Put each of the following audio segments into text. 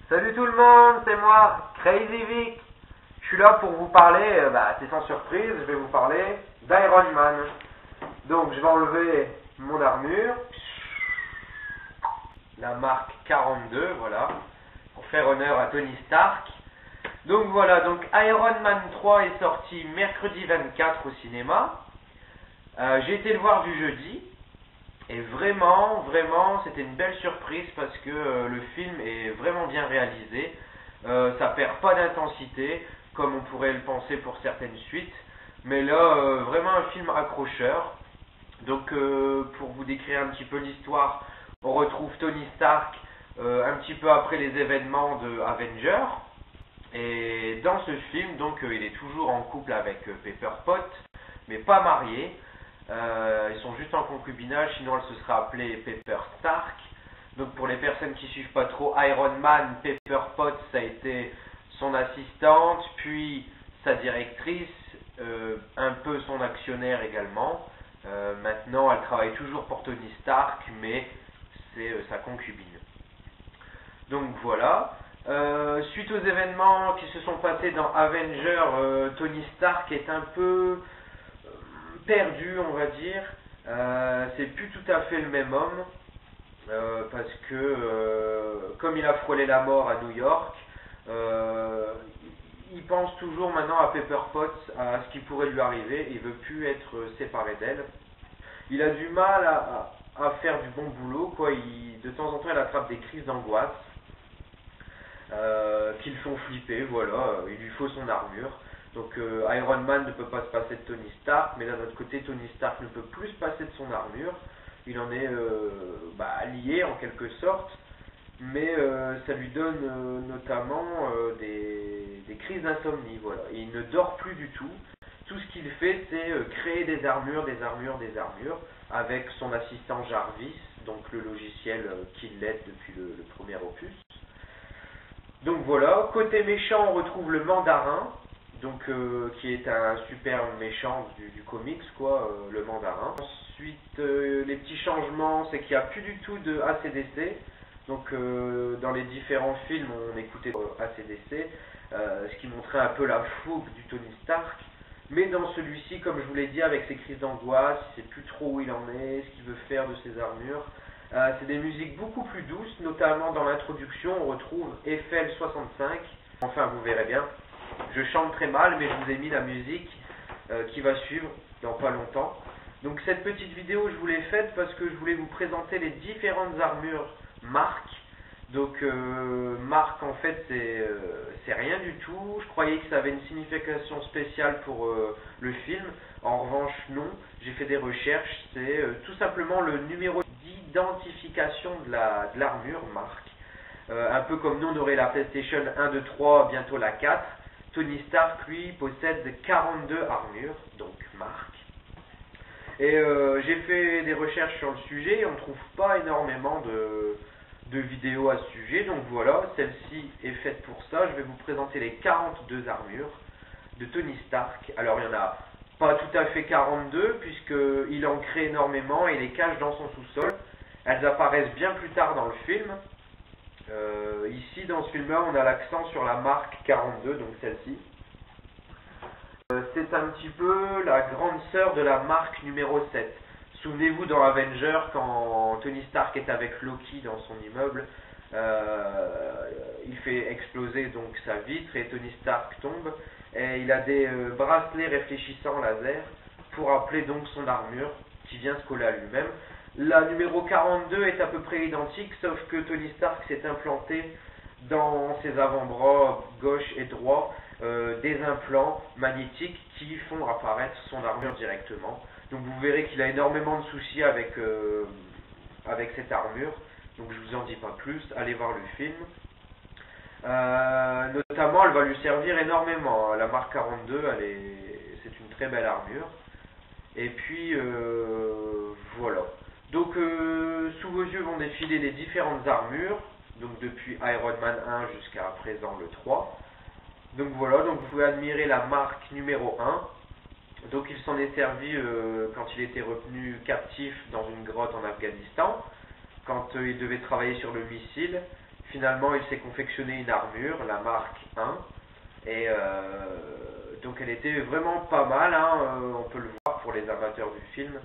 Salut tout le monde, c'est moi, Crazy Vic. Je suis là pour vous parler, c'est sans surprise, je vais vous parler d'Iron Man. Donc je vais enlever mon armure, la marque 42, voilà, pour faire honneur à Tony Stark. Donc voilà, donc Iron Man 3 est sorti mercredi 24 au cinéma. J'ai été le voir du jeudi. Et vraiment, c'était une belle surprise parce que le film est vraiment bien réalisé. Ça perd pas d'intensité, comme on pourrait le penser pour certaines suites. Mais là, vraiment un film accrocheur. Donc, pour vous décrire un petit peu l'histoire, on retrouve Tony Stark un petit peu après les événements de Avengers. Et dans ce film, donc, il est toujours en couple avec Pepper Potts, mais pas marié. Ils sont juste en concubinage, sinon elle se serait appelée Pepper Stark. Donc pour les personnes qui suivent pas trop Iron Man, Pepper Potts ça a été son assistante, puis sa directrice, un peu son actionnaire également. Maintenant elle travaille toujours pour Tony Stark, mais c'est sa concubine. Donc voilà. Suite aux événements qui se sont passés dans Avengers, Tony Stark est un peu perdu, on va dire. C'est plus tout à fait le même homme parce que comme il a frôlé la mort à New York, il pense toujours maintenant à Pepper Potts, à ce qui pourrait lui arriver. Il veut plus être séparé d'elle. Il a du mal à faire du bon boulot, quoi. De temps en temps, il attrape des crises d'angoisse qui le font flipper. Voilà, il lui faut son armure. Donc Iron Man ne peut pas se passer de Tony Stark, mais d'un autre côté Tony Stark ne peut plus se passer de son armure. Il en est lié en quelque sorte, mais ça lui donne notamment des crises d'insomnie. Voilà. Et il ne dort plus du tout. Tout ce qu'il fait, c'est créer des armures, avec son assistant Jarvis, donc le logiciel qui l'aide depuis le premier opus. Donc voilà, côté méchant, on retrouve le Mandarin. Donc qui est un super méchant du comics, quoi, le Mandarin. Ensuite, les petits changements, c'est qu'il n'y a plus du tout de AC/DC. Donc dans les différents films, on écoutait AC/DC, ce qui montrait un peu la fougue du Tony Stark. Mais dans celui-ci, comme je vous l'ai dit, avec ses crises d'angoisse, il ne sait plus trop où il en est, ce qu'il veut faire de ses armures. C'est des musiques beaucoup plus douces, notamment dans l'introduction, on retrouve Eiffel 65. Enfin, vous verrez bien. Je chante très mal, mais je vous ai mis la musique qui va suivre dans pas longtemps. Donc cette petite vidéo, je vous l'ai faite parce que je voulais vous présenter les différentes armures Mark. Donc Mark, en fait, c'est rien du tout. Je croyais que ça avait une signification spéciale pour le film. En revanche, non. J'ai fait des recherches. C'est tout simplement le numéro d'identification de l'armure Mark. Un peu comme nous, on aurait la PlayStation 1, 2, 3, bientôt la 4. Tony Stark, lui, possède 42 armures, donc Mark. Et j'ai fait des recherches sur le sujet et on ne trouve pas énormément de vidéos à ce sujet. Donc voilà, celle-ci est faite pour ça. Je vais vous présenter les 42 armures de Tony Stark. Alors il n'y en a pas tout à fait 42 puisqu'il en crée énormément et les cache dans son sous-sol. Elles apparaissent bien plus tard dans le film. Ici dans ce film là on a l'accent sur la marque 42, donc celle-ci. C'est un petit peu la grande sœur de la marque numéro 7. Souvenez-vous dans Avengers quand Tony Stark est avec Loki dans son immeuble, il fait exploser donc sa vitre et Tony Stark tombe et il a des bracelets réfléchissants laser pour appeler donc son armure qui vient se coller à lui-même. La numéro 42 est à peu près identique, sauf que Tony Stark s'est implanté dans ses avant-bras gauche et droit des implants magnétiques qui font apparaître son armure directement. Donc vous verrez qu'il a énormément de soucis avec cette armure. Donc je vous en dis pas plus, allez voir le film. Notamment, elle va lui servir énormément. La marque 42, c'est une très belle armure. Et puis voilà. Donc sous vos yeux vont défiler les différentes armures, donc depuis Iron Man 1 jusqu'à présent le 3. Donc voilà, donc vous pouvez admirer la marque numéro 1. Donc il s'en est servi quand il était retenu captif dans une grotte en Afghanistan, quand il devait travailler sur le missile. Finalement, il s'est confectionné une armure, la marque 1, et donc elle était vraiment pas mal, hein, on peut le voir pour les amateurs du film,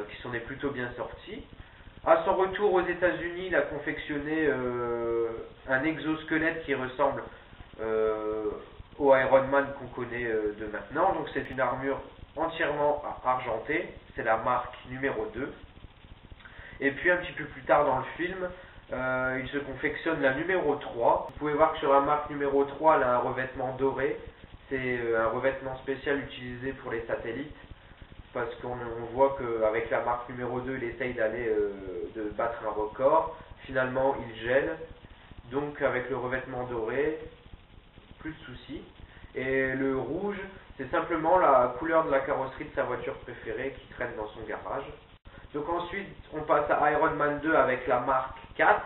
qui s'en est plutôt bien sorti. À son retour aux États-Unis, il a confectionné un exosquelette qui ressemble au Iron Man qu'on connaît de maintenant. Donc c'est une armure entièrement argentée, c'est la marque numéro 2. Et puis un petit peu plus tard dans le film, il se confectionne la numéro 3. Vous pouvez voir que sur la marque numéro 3, elle a un revêtement doré. C'est un revêtement spécial utilisé pour les satellites. Parce qu'on voit qu'avec la marque numéro 2, il essaye de battre un record. Finalement, il gèle. Donc avec le revêtement doré, plus de soucis. Et le rouge, c'est simplement la couleur de la carrosserie de sa voiture préférée qui traîne dans son garage. Donc ensuite, on passe à Iron Man 2 avec la marque 4,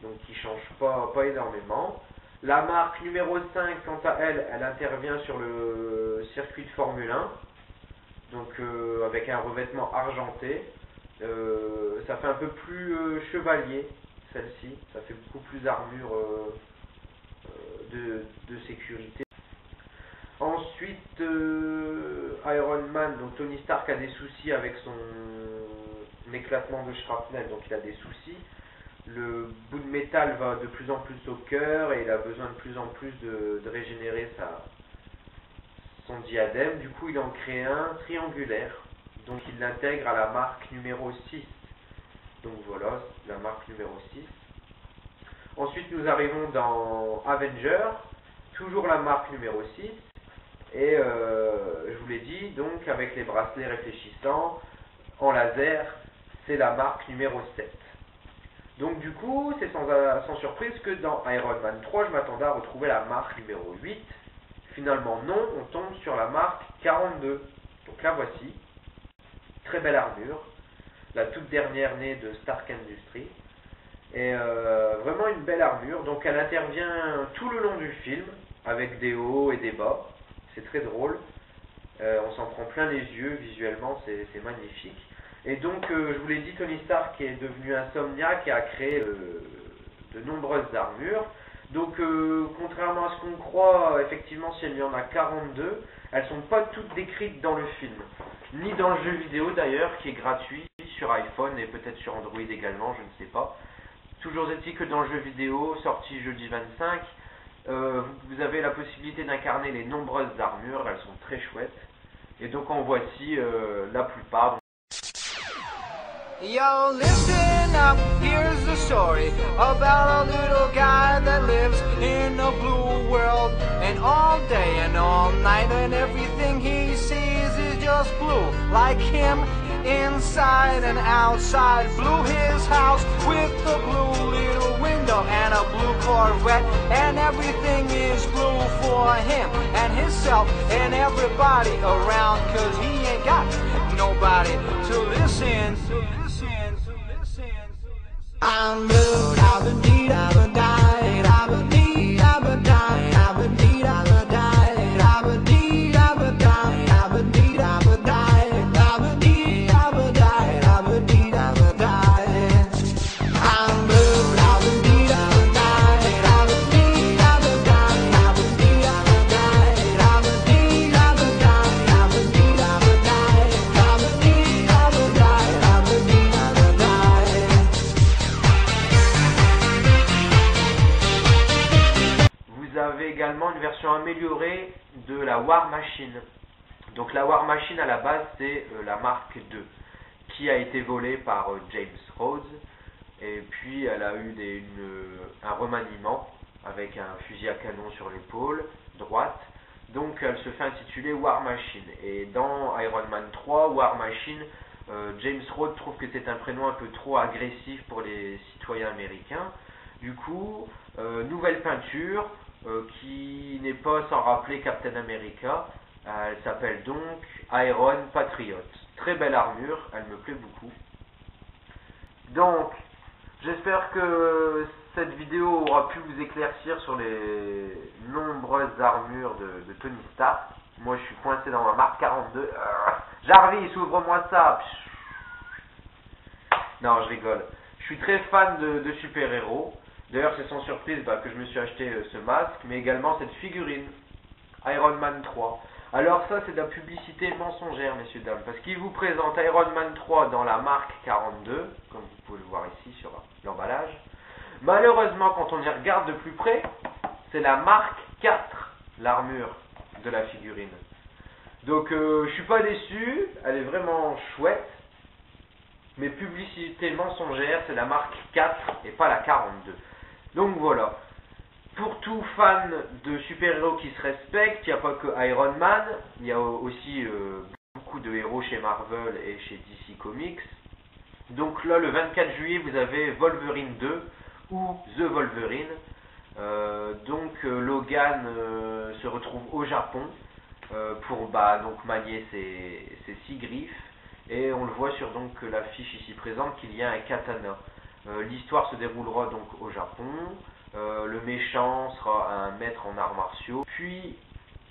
donc qui ne change pas énormément. La marque numéro 5, quant à elle, elle intervient sur le circuit de Formule 1, donc avec un revêtement argenté. Ça fait un peu plus chevalier, celle-ci, ça fait beaucoup plus armure de sécurité. Ensuite, Iron Man, donc Tony Stark a des soucis avec son éclatement de shrapnel, donc il a des soucis. Le bout de métal va de plus en plus au cœur et il a besoin de plus en plus de régénérer son diadème. Du coup, il en crée un triangulaire, donc il l'intègre à la marque numéro 6. Donc voilà, la marque numéro 6. Ensuite, nous arrivons dans Avenger, toujours la marque numéro 6. Et je vous l'ai dit, donc avec les bracelets réfléchissants en laser, c'est la marque numéro 7. Donc du coup, c'est sans surprise que dans Iron Man 3, je m'attendais à retrouver la marque numéro 8. Finalement non, on tombe sur la marque 42. Donc la voici. Très belle armure. La toute dernière née de Stark Industries. Et vraiment une belle armure. Donc elle intervient tout le long du film, avec des hauts et des bas. C'est très drôle. On s'en prend plein les yeux, visuellement c'est magnifique. Et donc, je vous l'ai dit, Tony Stark est devenu insomniaque et a créé de nombreuses armures. Donc, contrairement à ce qu'on croit, effectivement, si il y en a 42, elles ne sont pas toutes décrites dans le film. Ni dans le jeu vidéo d'ailleurs, qui est gratuit sur iPhone et peut-être sur Android également, je ne sais pas. Toujours est-il que dans le jeu vidéo, sorti jeudi 25, vous avez la possibilité d'incarner les nombreuses armures, elles sont très chouettes. Et donc en voici la plupart. Yo, listen up, here's the story about a little guy that lives in a blue world. And all day and all night and everything he sees is just blue. Like him, inside and outside. Blue his house with a blue little window and a blue Corvette. And everything is blue for him and himself and everybody around. Cause he ain't got nobody to listen. I'm blue, I've been deed, I've been died, I've been deed, I've been died, I've been deed, I've been died, I've been deed, I've been died, I've been deed, I've been died, I've been deed, I've been died, I've been deed, I've been died. I'm blue, I've been deed, I've been died, I've been deed, I've been died, I've been deed, I've been died, I've been deed, I've been died, I've been deed, I've been died, I've been deed, I've been died, I've been deed, I've been died. Vous avez également une version améliorée de la War Machine. Donc la War Machine à la base c'est la marque 2 qui a été volée par James Rhodes et puis elle a eu un remaniement avec un fusil à canon sur l'épaule droite, donc elle se fait intituler War Machine. Et dans Iron Man 3, War Machine, James Rhodes trouve que c'est un prénom un peu trop agressif pour les citoyens américains. Du coup, nouvelle peinture qui n'est pas sans rappeler Captain America. Elle s'appelle donc Iron Patriot. Très belle armure, elle me plaît beaucoup. Donc, j'espère que cette vidéo aura pu vous éclaircir sur les nombreuses armures de Tony Stark. Moi, je suis coincé dans ma marque 42. Jarvis, ouvre-moi ça. Non, je rigole. Je suis très fan de super-héros. D'ailleurs, c'est sans surprise que je me suis acheté ce masque, mais également cette figurine, Iron Man 3. Alors ça, c'est de la publicité mensongère, messieurs, dames, parce qu'il vous présente Iron Man 3 dans la marque 42, comme vous pouvez le voir ici sur l'emballage. Malheureusement, quand on y regarde de plus près, c'est la marque 4, l'armure de la figurine. Donc, je suis pas déçu, elle est vraiment chouette, mais publicité mensongère, c'est la marque 4 et pas la 42. Donc voilà. Pour tout fan de super-héros qui se respecte, il n'y a pas que Iron Man, il y a aussi beaucoup de héros chez Marvel et chez DC Comics. Donc là, le 24 juillet, vous avez Wolverine 2 ou The Wolverine. Logan se retrouve au Japon pour donc manier ses 6 griffes. Et on le voit sur l'affiche ici présente qu'il y a un katana. L'histoire se déroulera donc au Japon. Le méchant sera un maître en arts martiaux. Puis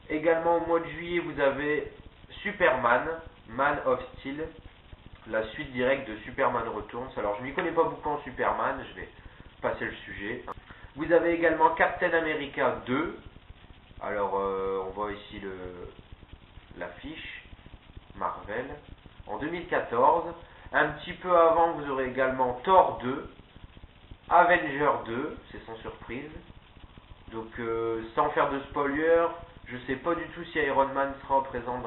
également au mois de juillet, vous avez Superman, Man of Steel, la suite directe de Superman Returns. Alors je ne m'y connais pas beaucoup en Superman, je vais passer le sujet. Vous avez également Captain America 2. Alors on voit ici l'affiche Marvel en 2014. Un petit peu avant, vous aurez également Thor 2, Avenger 2, c'est sans surprise. Donc sans faire de spoiler, je ne sais pas du tout si Iron Man sera présent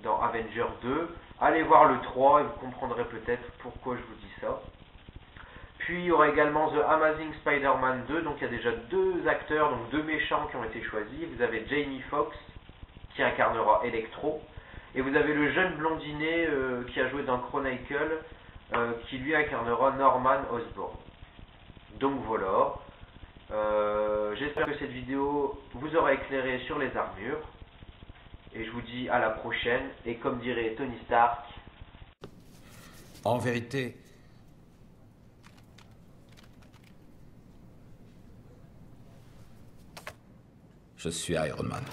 dans Avenger 2. Allez voir le 3 et vous comprendrez peut-être pourquoi je vous dis ça. Puis il y aura également The Amazing Spider-Man 2, donc il y a déjà 2 acteurs, donc 2 méchants qui ont été choisis. Vous avez Jamie Foxx qui incarnera Electro, et vous avez le jeune blondinet qui a joué dans Chronicle, qui lui incarnera Norman Osborn. Donc voilà, j'espère que cette vidéo vous aura éclairé sur les armures, et je vous dis à la prochaine, et comme dirait Tony Stark, en vérité, je suis Iron Man.